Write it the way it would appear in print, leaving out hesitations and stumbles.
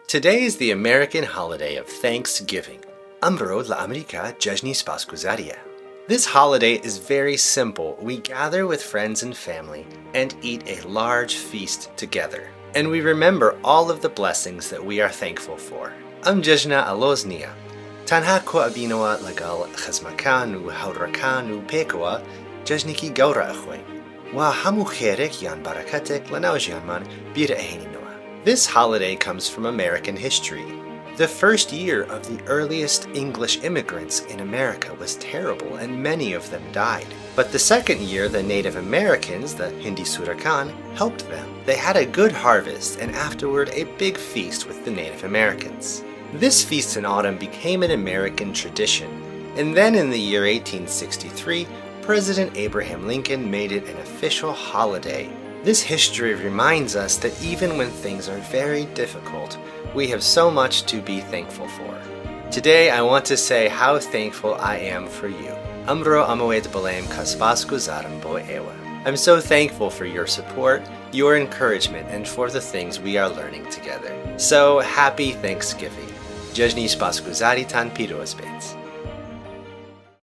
Today is the American holiday of Thanksgiving. Amro la America جەژنی سوپاسگوزاریە. This holiday is very simple. We gather with friends and family and eat a large feast together. And we remember all of the blessings that we are thankful for. جەژنە ئەلۆز نییە. تەنها کۆئەبینەوە لەگەڵ خزمەکان و هاوڕەکان و پێکەوە جەژنێکی گەورە ئەخۆین. و هەموو خێرێک یان بەرەکەتێک لەناو ژیانمان بیرە ئەهێنینەوە. This holiday comes from American history. The first year of the earliest English immigrants in America was terrible and many of them died. But the second year, the Native Americans, the Hindi Surakan, helped them. They had a good harvest and afterward a big feast with the Native Americans. This feast in autumn became an American tradition. And then in the year 1863, President Abraham Lincoln made it an official holiday. This history reminds us that even when things are very difficult, we have so much to be thankful for. Today, I want to say how thankful I am for you. Amro amawet balaim ka sopasguzarm bo ewa. I'm so thankful for your support, your encouragement, and for the things we are learning together. So, happy Thanksgiving. Jejni sopasguzaritan Piroz Bets.